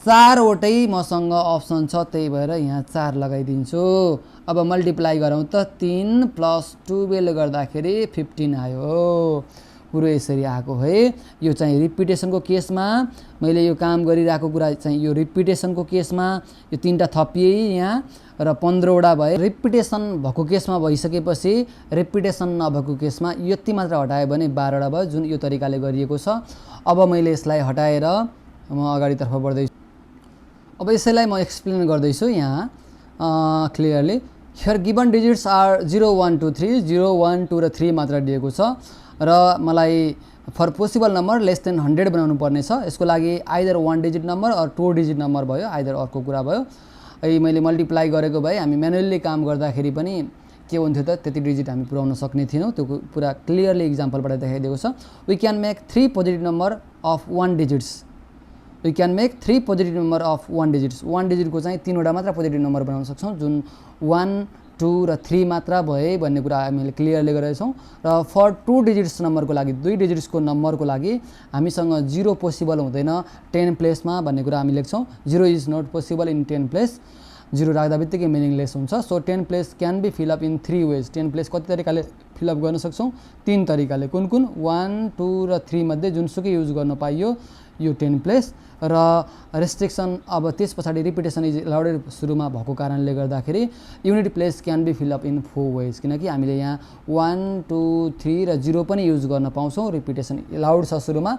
4वटै मसँग अप्सन छ, त्यही भएर यहाँ 4 लगाइदिन्छु। अब मल्टिप्लाई गरौँ त, 3 + 12 गर्दाखेरि 15 आयो। कुरो यसरी आएको है। यो चाहिँ रिपिटेसनको केसमा मैले यो काम गरिरहेको कुरा चाहिँ यो रिपिटेसनको केसमा यो 3टा थपिए यहाँ र 15वटा भयो। रिपिटेसन भएको केसमा भइसकेपछि रिपिटेसन नभएको केसमा यति मात्र हटायो भने 12वटा भयो, जुन यो तरिकाले गरिएको छ। अब मैले यसलाई हटाएर म अगाडितर्फ बढ्दैछु। अब यसैलाई म एक्सप्लेन गर्दैछु यहाँ clearly. Here given digits are 0 1 2 3, 0 1 2 र 3 मात्र दिएको छ र मलाई for possible number less than 100 बनाउनु पर्ने छ। यसको लागि either 1 digit number or 2 digit number भयो, आइदर अर्को कुरा भयो। अहिले मैले मल्टिप्लाई गरेको भए हामी म्यानुअली काम गर्दाखेरि पनि के हुन्थ्यो त, त्यति डिजिट हामी पुऱ्याउन सक्ने थिएनौँ। त्यो पुरा क्लियरली इक्जाम्पलबाट देखाइदिएको छ। We can make 3 positive number of 1 digits we can make 3 positive number of 1 digits 1 डिजिटको चाहिँ 3 वटा मात्र पोजिटिभ नम्बर बनाउन सक्छौँ जुन 1 2 र 3 मात्र भए भन्ने कुरा हामीले क्लियरली गरेछौँ र फर 2 डिजिट्स नम्बरको लागि 2 डिजिट्सको नम्बरको लागि हामीसँग 0 पोसिबल हुँदैन 10 प्लेसमा भन्ने कुरा हामी लेख्छौँ 0 is not possible in 10 place 0 राख्दा बित्तिकै मिनिङलेस हुन्छ so 10 place can be fill up in 3 ways 10 place कति तरिकाले फिलअप गर्न सक्छौँ 3 तरिकाले कुन 1 2 र 3 मध्ये जुनसुकै युज गर्न पाइयो यो 10 प्लेस र रेस्ट्रिक्सन अब त्यस पछाडि रिपिटेसन इज अलाउडेड सुरुमा भएको कारणले गर्दाखेरि unit place can be fill up in 4 ways किनकि हामीले यहाँ 1 2 3 र 0 पनि युज गर्न पाउँछौँ रिपिटेसन अलाउड छ सुरुमा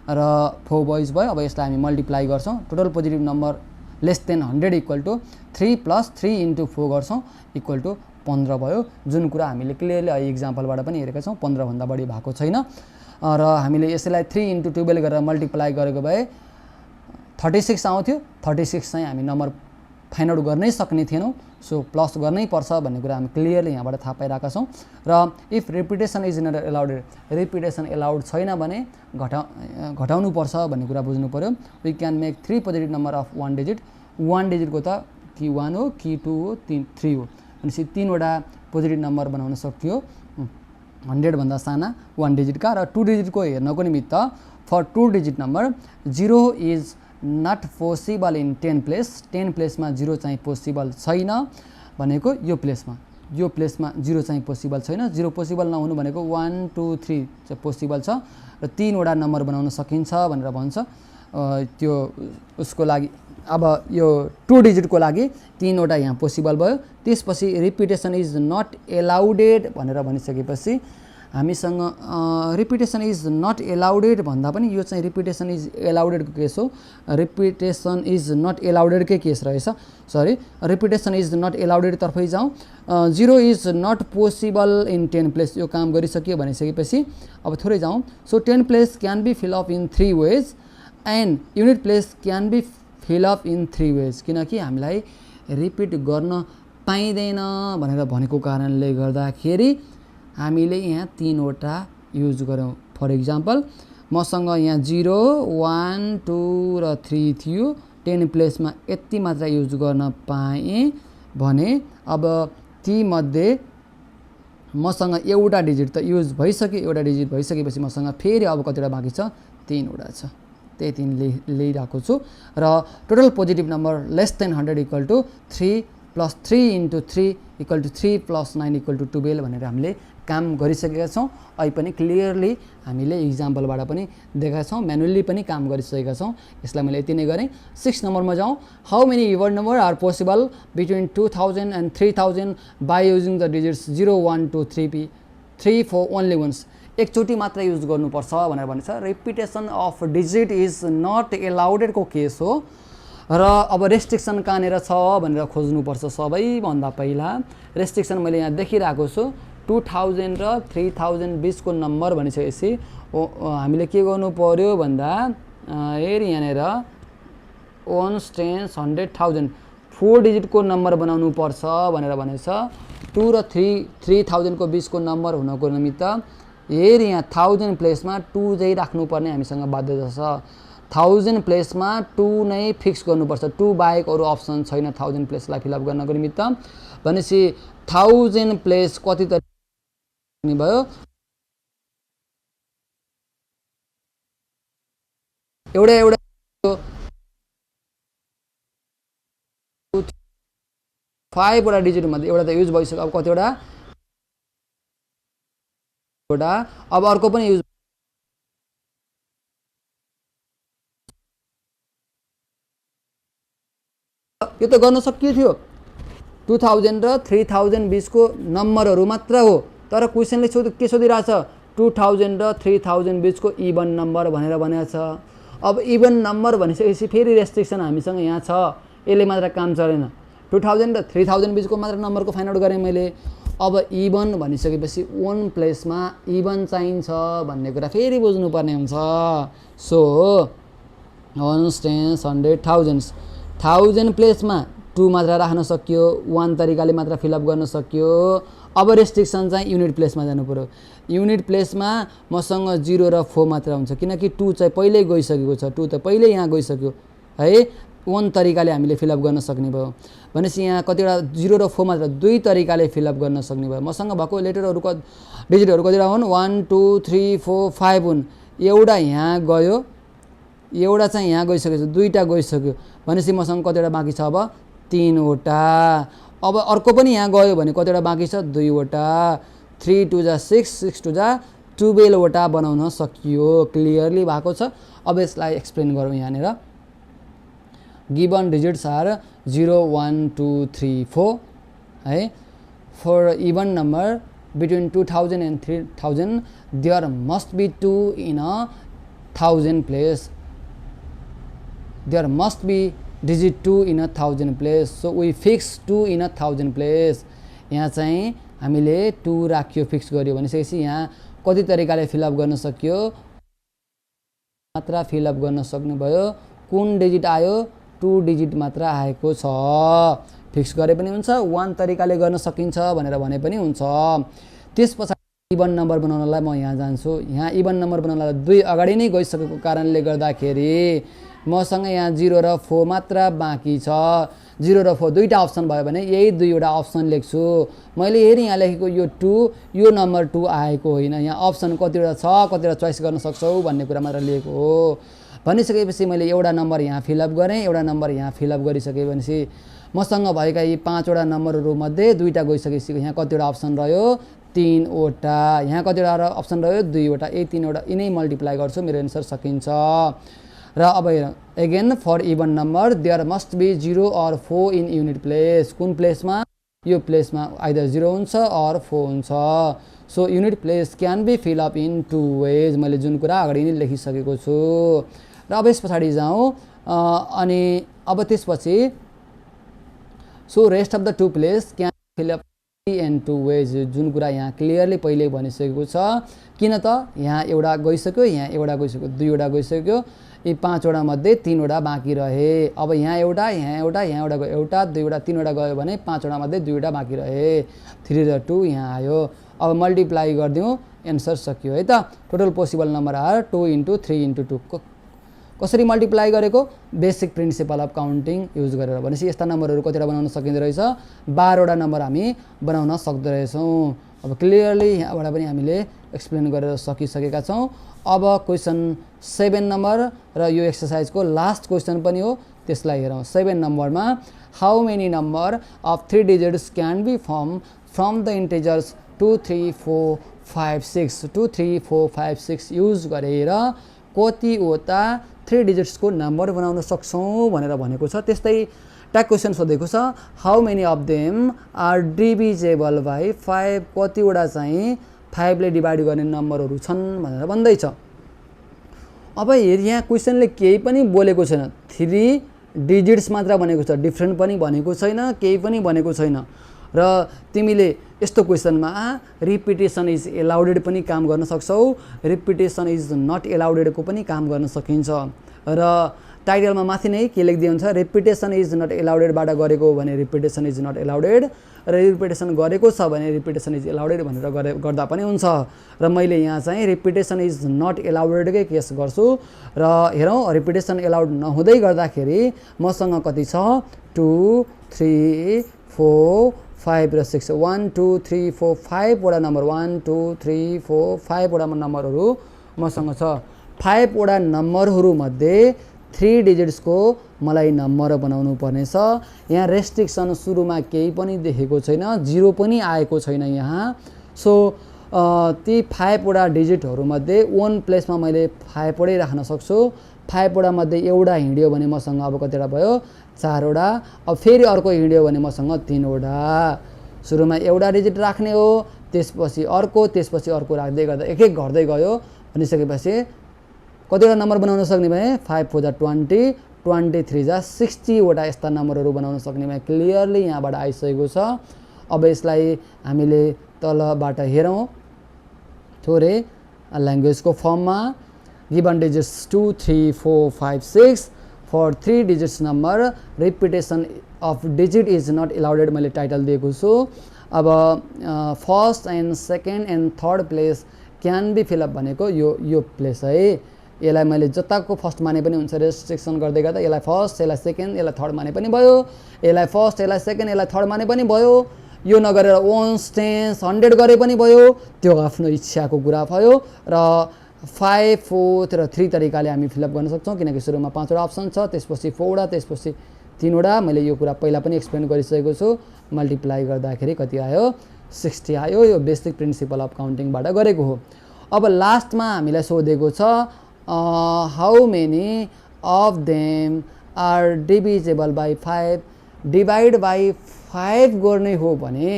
र 4 वेज भयो अब यसलाई हामी मल्टिप्लाई गर्छौँ total positive number less than 100 equal to 3 + 3 * 4 गर्छौँ इक्वल टु 15 भयो जुन कुरा हामीले क्लियरली अहिले इक्जाम्पलबाट पनि हेरेका छौँ 15 भन्दा बढी भएको छैन र हामीले यसैलाई 3 * 12 गरेर मल्टिप्लाई गरेको भए 36 आउँथ्यो 36 चाहिँ हामी नम्बर फाइन्ड आउट गर्नै सक्ने थिएनौँ सो प्लस गर्नै पर्छ भन्ने कुरा हामी क्लियरली यहाँबाट थाहा पाइरहेका छौँ र if repetition is not allowed repetition allowed छैन भने घटाउनु पर्छ भन्ने कुरा बुझ्नु पर्यो we can make 3 positive number of 1 digit 1 डिजिटको त कि 1 हो कि 2 हो 3 हो भनेपछि 3 वटा पोजिटिभ नम्बर बनाउन सक्यो 100 भन्दा साना 1 डिजिटका र 2 डिजिटको हेर्नको निमित्त for 2 digit number 0 is not possible in 10 place 10 प्लेसमा 0 चाहिँ पोसिबल छैन भनेको यो प्लेसमा 0 चाहिँ पोसिबल छैन 0 पोसिबल नहुनु भनेको 1 2 3 चाहिँ पोसिबल छ र 3 वटा नम्बर बनाउन सकिन्छ भनेर भन्छ त्यो उसको लागि अब यो 2 डिजिटको लागि 3 वटा यहाँ पोसिबल भयो त्यसपछि रिपिटेसन इज नट एलाउडेड भनेर भनिसकेपछि हामीसँग रिपिटेसन इज नट एलाउडेड भन्दा पनि यो चाहिँ रिपिटेसन इज एलाउडेडको केस हो रिपिटेसन इज नट एलाउडेडकै केस रहेछ sorry repetition is not allowed तर्फै जाउँ 0 is not possible in 10 place यो काम गरिसक्यो भनिसकेपछि अब थोरै जाउँ so 10 place can be fill up in 3 ways and unit place can be fill up in 3 ways किनकि हामीलाई रिपिट गर्न पाइँदैन भनेर भनेको कारणले गर्दाखेरि हामीले यहाँ 3 वटा युज गरौँ फर इक्जाम्पल मसँग यहाँ 0 1 2 र 3 थियो 10 प्लेसमा यति मात्र युज गर्न पाएँ भने अब ती मध्ये मसँग एउटा डिजिट त युज भइसक्यो एउटा डिजिट भइसकेपछि मसँग फेरि अब कतिवटा बाँकी छ 3 वटा छ त्यही 3 ल्याइरहेको छु र total positive number less than 100 equal to 3 + 3 * 3 equal to 3 + 9 equal to 12 भनेर हामीले काम गरिसकेका छौँ अहिले पनि क्लियरली हामीले इक्जाम्पलबाट पनि देखाएका छौँ म्यानुअली पनि काम गरिसकेका छौँ यसलाई मैले यति नै गरेँ 6 नम्बरमा जाउँ how many even number are possible between 2000 and 3000 by using the digits 0 1 2 3 3 4 only once एकचोटि मात्र युज गर्नुपर्छ भनेर भन्छ repetition of digit is not एलाउडेडको केस हो र अब रेस्ट्रिक्सन कहाँनिर छ भनेर खोज्नुपर्छ सबैभन्दा पहिला रेस्ट्रिक्सन मैले यहाँ देखिरहेको छु 2000 र 3020 को नम्बर भनिसकेपछि हामीले के गर्नु पर्यो भन्दा हेरी यहाँनिर 1 10 100,000 4 डिजिटको नम्बर बनाउनु पर्छ भनेर भनेछ 2 र 3000 को 20 को नम्बर हुनको निमित्त हेरी यहाँ 1000 प्लेसमा 2 चाहिँ राख्नुपर्ने हामीसँग बाध्यता छ 1000 प्लेसमा 2 नै फिक्स गर्नुपर्छ 2 बाहेक अरू अप्सन छैन 1000 प्लेसलाई फिलअप गर्नको निमित्त भनेपछि 1000 प्लेस कति त भयो एउटा 5 वटा डिजिट मध्ये एउटा त युज भइसक्यो अब कतिवटा एउटा अब अर्को पनि युज यो त गर्न सकियो थियो 2000 र 3020 को नम्बरहरू मात्र हो तर क्वेशनले के सोधिरहेछ 2000 र 3020 को इभन नम्बर भनेर भनेको छ अब इभन नम्बर भनिसकेपछि फेरि रेस्ट्रिक्सन हामीसँग यहाँ छ यसले मात्र काम चलेन 2000 र 3020 को मात्र नम्बरको फाइन्ड आउट गरेँ मैले अब इभन भनिसकेपछि 1 प्लेसमा इभन चाहिन्छ भन्ने कुरा फेरि बुझ्नुपर्ने हुन्छ सो 1 10 100 1000 प्लेसमा 2 मात्र राख्न सकियो 1 तरिकाले मात्र फिलअप गर्न सकियो अब रेस्ट्रिक्सन चाहिँ युनिट प्लेसमा जानु पर्यो। युनिट प्लेसमा मसँग 0 र 4 मात्र हुन्छ किनकि 2 चाहिँ पहिल्यै गइसकेको छ, 2 त पहिल्यै यहाँ गइसक्यो है। 1 तरिकाले हामीले फिलअप गर्न सक्ने भयो भनेपछि यहाँ कतिवटा 0 र 4 मात्र दुई तरिकाले फिलअप गर्न सक्ने भयो। मसँग भएको लेटरहरू डिजिटहरू कतिवटा हुन् 1 2 3 4 5 हुन्। एउटा यहाँ गयो, एउटा चाहिँ यहाँ गइसकेको छ, दुईटा गइसक्यो भनेपछि मसँग कतिवटा बाँकी छ अब 3 वटा। अब अर्को पनि यहाँ गयो भने कतिवटा बाँकी छ 2 वटा। 3 2 जा 6 6 2 जा 12 वटा बनाउन सकियो। क्लियरली भएको छ। अब यसलाई एक्सप्लेन गरौँ। यहाँनिर गिवन डिजिट्स आर 0 1 2 3 4 है। For even number between 2000 and 3000 there must be 2 in a 1000 place. There must be digit 2 in a 1000 place. So we fix 2 in a 1000 place. यहाँ चाहिँ हामीले 2 राख्यो, फिक्स गर्यो भनेपछि यहाँ कति तरिकाले फिलअप गर्न सकियो, मात्रा फिलअप गर्न सक्नु भयो। कुन डिजिट आयो, 2 डिजिट मात्र आएको छ। फिक्स गरे पनि हुन्छ, 1 तरिकाले गर्न सकिन्छ भनेर भने पनि हुन्छ। त्यसपछि इभन नम्बर बनाउनलाई म यहाँ जान्छु। यहाँ इभन नम्बर बनाउनलाई 2 अगाडि नै गइसकेको कारणले गर्दाखेरि मसँग यहाँ 0 र 4 मात्र बाँकी छ। 0 र 4 दुईटा अप्सन भयो भने यही दुईवटा अप्सन लेख्छु। मैले हेरेँ यहाँ लेखेको यो 2 यो नम्बर 2 आएको होइन। यहाँ अप्सन कतिवटा छ, कतिवटा चोइस गर्न सक्छौ भन्ने कुरा मात्र लेखेको हो। भनिसकेपछि मैले एउटा नम्बर यहाँ फिलअप गरेँ, एउटा नम्बर यहाँ फिलअप गरिसकेँ भनेपछि मसँग भएका यी 5 वटा नम्बरहरू मध्ये दुईटा गइसकेपछि यहाँ कतिवटा अप्सन रह्यो 3 वटा। यहाँ कतिवटा अप्सन रह्यो 2 वटा। यही 3 वटा यिनै मल्टिप्लाई गर्छु, मेरो एन्सर सकिन्छ। र अब again for even number there must be 0 or 4 in unit place. कुन प्लेसमा, यो प्लेसमा आइदर 0 हुन्छ or 4 हुन्छ। So unit place can be fill up in 2 ways. मैले जुन कुरा अगाडि नै लेखिसकेको छु। र अब यस पछाडि जाउँ। अनि अब त्यसपछि so rest of the 2 place can fill up in 2 ways. जुन कुरा यहाँ क्लियरली पहिले भनिसकेको छ। किन त यहाँ एउटा गइसक्यो, यहाँ एउटा गइसक्यो, 2 वटा गइसक्यो। यी 5 वटा मध्ये 3 वटा बाँकी रहे। अब यहाँ एउटा, यहाँ एउटा, यहाँ एउटा गयो, एउटा 2 वटा 3 वटा गयो भने 5 वटा मध्ये 2 वटा बाँकी रहे। 3 र 2 यहाँ आयो। अब मल्टिप्लाई गरिदिउँ, एन्सर सकियो है त। Total possible number are 2 × 3 × 2। कसरी मल्टिप्लाई गरेको, basic principle of counting use गरेर। भनेपछि यस्ता नम्बरहरू कतिवटा बनाउन सकिँदो रहेछ, 12 वटा नम्बर हामी बनाउन सक्दो रहेछौँ। अब क्लियरली यहाँबाट पनि हामीले एक्सप्लेन गरेर सकिसकेका छौँ। अब क्वेसन 7 नम्बर र यो एक्सर्साइजको लास्ट क्वेसन पनि हो, त्यसलाई हेरौँ। 7 नम्बरमा how many number of 3 digits can be form from the integers 2 3 4 5 6। 2 3 4 5 6 use गरेर कतिवटा 3 डिजिट्सको नम्बर बनाउन सक्छौँ भनेर भनेको छ। त्यस्तै ट्याग क्वेसन सोधेको छ how many of them are divisible by 5। कतिवटा चाहिँ 5 ले डिभाइड गर्ने नम्बरहरू छन् भनेर भन्दैछ। अब हेर, यहाँ क्वेसनले केही पनि बोलेको छैन, 3 डिजिट्स मात्र भनेको छ, डिफ्रेन्ट पनि भनेको छैन, केही पनि भनेको छैन। र तिमीले यस्तो क्वेसनमा रिपिटेसन इज एलाउडेड पनि काम गर्न सक्छौ, रिपिटेसन इज नट एलाउडेडको पनि काम गर्न सकिन्छ। र टाइटलमा माथि नै के लेखिदिएको हुन्छ, रिपिटेसन इज नट एलाउडेडबाट गरेको हो भने रिपिटेसन इज नट एलाउडेड, र रिपिटेसन गरेको छ भने रिपिटेसन इज एलाउडेड भनेर गर्दा पनि हुन्छ। र मैले यहाँ चाहिँ रिपिटेसन इज नट एलाउडेडकै केस गर्छु। र हेरौँ, रिपिटेसन एलाउड नहुँदै गर्दाखेरि मसँग कति छ 2 3 4 5 र 6। 1 2 3 4 5 वटा नम्बर, 1 2 3 4 5 वटा नम्बरहरू मसँग छ। 5 वटा नम्बरहरूमध्ये 3 डिजिट्सको मलाई नम्बर बनाउनु पर्नेछ। यहाँ रेस्ट्रिक्सन सुरुमा केही पनि देखेको छैन, 0 पनि आएको छैन यहाँ। सो ती 5 वटा डिजिटहरूमध्ये 1 प्लेसमा मैले 5 वटै राख्न सक्छु। 5 वटा मध्ये एउटा हिँड्यो भने मसँग अब कतिवटा भयो 4 वटा। अब फेरि अर्को हिँड्यो भने मसँग 3 वटा। सुरुमा एउटा डिजिट राख्ने हो, त्यसपछि अर्को, त्यसपछि अर्को राख्दै गर्दा एक एक घट्दै गयो। भनिसकेपछि कतिवटा नम्बर बनाउन सक्ने भए 5 4 जा 20, 23 जा 60 वटा यस्ता नम्बरहरू बनाउन सक्ने भए क्लियरली यहाँबाट आइसकेको छ। अब यसलाई हामीले तलबाट हेरौँ थोरै ल्याङ्ग्वेजको फर्ममा। Given digits 2 3 4 5 6 for 3 digits number repetition of digit is not allowed मैले टाइटल दिएको छु। अब first and second and third place can be fill up भनेको यो प्लेस है। यसलाई मैले जताको फर्स्ट माने पनि हुन्छ, रेस्ट्रिक्सन गर्दै गर्दा यसलाई फर्स्ट, यसलाई सेकेन्ड, यसलाई थर्ड माने पनि भयो, यसलाई फर्स्ट, यसलाई सेकेन्ड, यसलाई थर्ड माने पनि भयो, यो नगरेर 1 10 100 गरे पनि भयो, त्यो आफ्नो इच्छाको कुरा भयो। र 5 4 र 3 तरिकाले हामी फिलअप गर्न सक्छौँ, किनकि सुरुमा 5 वटा अप्सन छ, त्यसपछि 4 वटा, त्यसपछि 3 वटा। मैले यो कुरा पहिला पनि एक्सप्लेन गरिसकेको छु। मल्टिप्लाई गर्दाखेरि कति आयो, 60 आयो। यो बेसिक प्रिन्सिपल अफ काउन्टिङबाट गरेको हो। अब लास्टमा हामीलाई सोधेको छ how many of them are divisible by 5। Divide by 5 गर्ने हो भने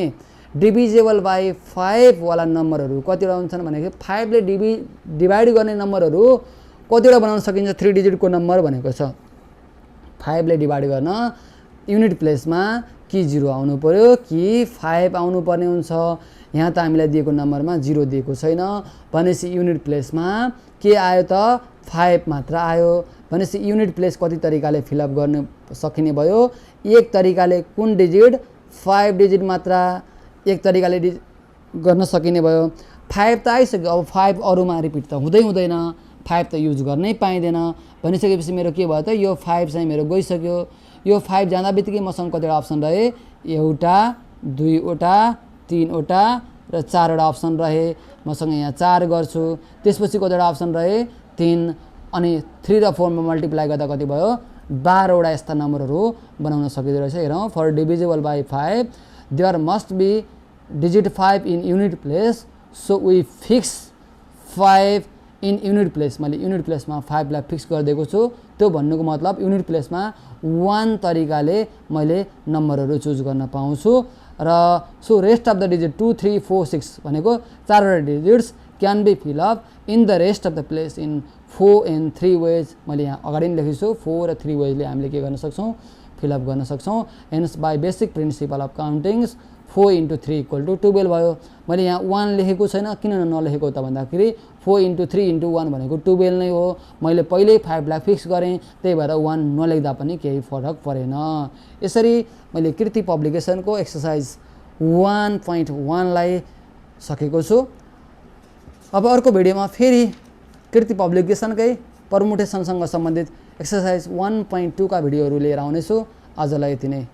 डिभिजेबल बाई 5 वाला नम्बरहरू कतिवटा हुन्छन् भनेको 5 ले डिभाइड गर्ने नम्बरहरू कतिवटा बनाउन सकिन्छ। 3 डिजिटको नम्बर भनेको छ। 5 ले डिभाइड गर्न युनिट प्लेसमा कि 0 आउनु पर्यो कि 5 आउनु पर्ने हुन्छ। यहाँ त हामीलाई दिएको नम्बरमा 0 दिएको छैन, भनेपछि युनिट प्लेसमा के आयो त 5 मात्र आयो। भनेपछि युनिट प्लेस कति तरिकाले फिलअप गर्न सकिने भयो। एक तरिकाले कुन डिजिट 5 डिजिट मात्र एक तरिकाले गर्न सकिने भयो। 5 त आइसक्यो, अब 5 अरूमा रिपिट त हुँदैन, 5 त युज गर्नै पाइँदैन। भनिसकेपछि मेरो के भयो त, यो 5 चाहिँ मेरो गइसक्यो। यो 5 जाँदा बित्तिकै मसँग कतिवटा अप्सन रहे, एउटा, 2 वटा, 3 वटा र 4 वटा अप्सन रहे। मसँग यहाँ 4 गर्छु, त्यसपछि कतिवटा अप्सन रहे, 3, अनि 3 र 4 मा मल्टिप्लाई गर्दा कति भयो, 12 वटा यस्ता नम्बरहरू बनाउन सकिँदो रहेछ। हेरौँ, for divisible by 5 there must be digit 5 in unit place, so we fix 5 in unit place. मैले युनिट प्लेसमा 5 लाई फिक्स गरिदिएको छु। त्यो भन्नुको मतलब युनिट प्लेसमा 1 तरिकाले मैले नम्बरहरू चुज गर्न पाउँछु। र so rest of the digit 2 3 4 6 भनेको 4 वटा digits can be fill up in the rest of the place in 4 and 3 ways. मैले यहाँ अगाडि पनि लेखेको छु, 4 र 3 वेजले हामीले के गर्न सक्छौँ, फिलअप गर्न सक्छौँ। Hence by basic principle of countings 4 × 3 = 12 भयो। मैले यहाँ 1 लेखेको छैन, किन नलेखेको त भन्दाखेरि 4 × 3 × 1 भनेको 12 नै हो। मैले पहिल्यै 5 लाई फिक्स गरेँ, त्यही भएर 1 नलेख्दा पनि केही फरक परेन। यसरी मैले कृति पब्लिकेसनको एक्सर्साइज 1.1 लाई सकेको छु। अब अर्को भिडियोमा फेरि कृति पब्लिकेसनकै परमुटेसनसँग सम्बन्धित एक्सर्साइज 1.2 का भिडियोहरू लिएर आउनेछु। आजलाई यति नै।